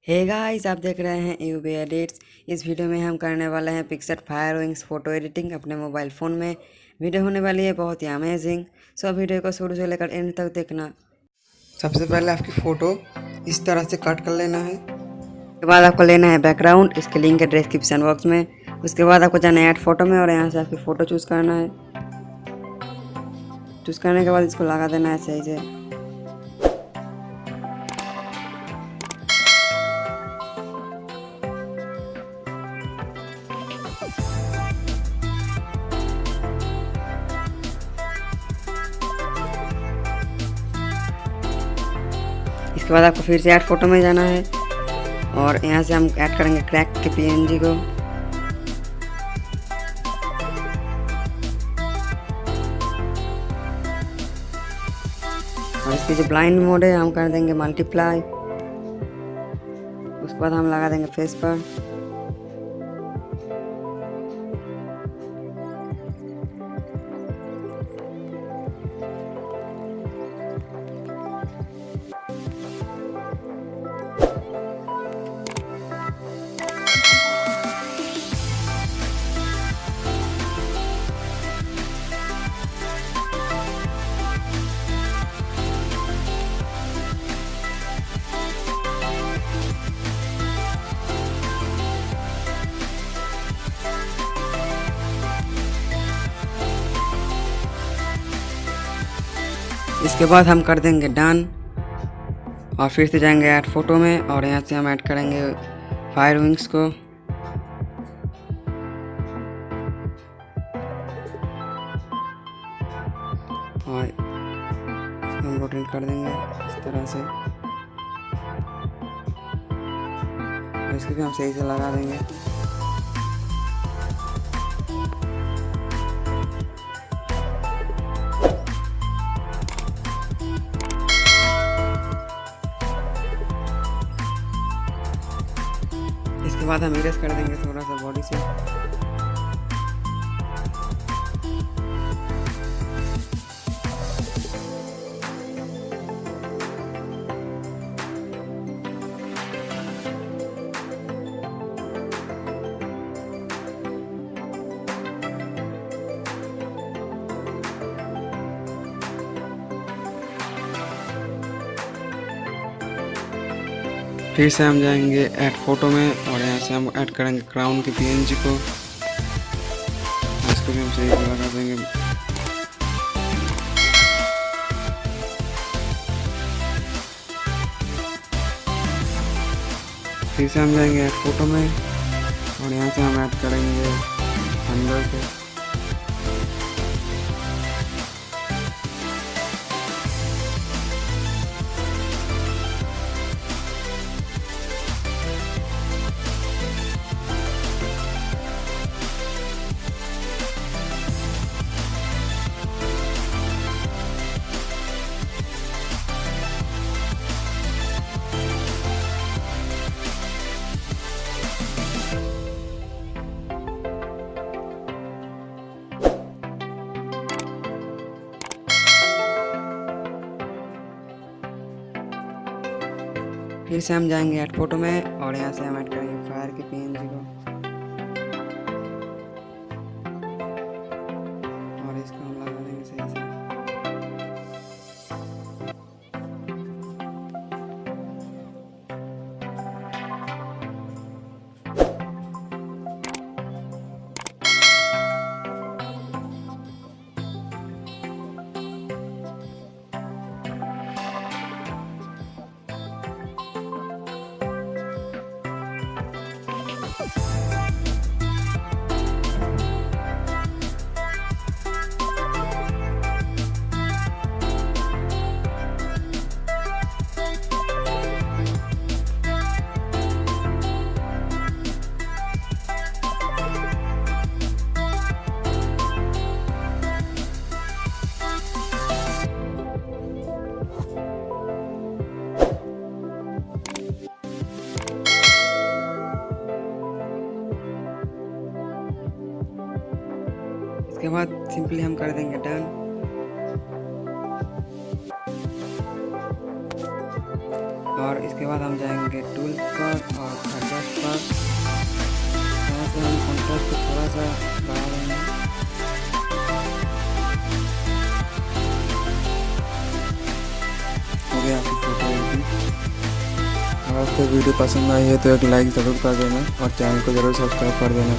Hey guys, आप देख रहे हैं यूबी एडिट्स। इस वीडियो में हम करने वाले हैं पिक्सर्ट फायरविंग्स फ़ोटो एडिटिंग अपने मोबाइल फ़ोन में। वीडियो होने वाली है बहुत ही अमेजिंग। सो वीडियो को शुरू से लेकर एंड तक देखना। सबसे पहले आपकी फ़ोटो इस तरह से कट कर लेना है। उसके बाद आपको लेना है बैकग्राउंड, इसके लिंक है डिस्क्रिप्शन बॉक्स में। उसके बाद आपको जाना है ऐड फोटो में और यहाँ से आपकी फ़ोटो चूज़ करना है। चूज़ करने के बाद इसको लगा देना है सही से। इसके बाद आपको फिर से ऐड फोटो में जाना है और यहाँ से हम ऐड करेंगे क्रैक के पीएनजी को। और इसकी जो ब्लाइंड मोड है हम कर देंगे मल्टीप्लाई। उसके बाद हम लगा देंगे फेस पर। इसके बाद हम कर देंगे डन और फिर से जाएंगे ऐड फोटो में और यहाँ से हम ऐड करेंगे फायरविंग्स को। और हम रोटेट कर देंगे इस तरह से और इसको भी हम सही से लगा देंगे। इसके बाद हम इरेज कर देंगे थोड़ा सा बॉडी से। फिर से हम जाएंगे ऐड फोटो में और यहाँ से हम ऐड करेंगे क्राउन के पीएनजी को। इसको भी हम सही से लगा देंगे। फिर से हम जाएंगे ऐड फोटो में और यहाँ से हम ऐड करेंगे अंदर को। फिर से हम जाएंगे ऐड फोटो में और यहाँ से हम ऐड करेंगे फायर के पीएनजी को और इसको हम लगा देंगे सही से। इसके बाद सिंपली हम कर देंगे डन। और और इसके बाद हम जाएंगे टूल पर और एडजस्ट पर। यहाँ से हम कॉन्ट्रास्ट को थोड़ा सा बढ़ा देंगे। हो गया आपकी फोटो एडिटिंग। अगर आपको वीडियो पसंद आई है तो एक लाइक ज़रूर कर देना और चैनल को ज़रूर सब्सक्राइब कर देना।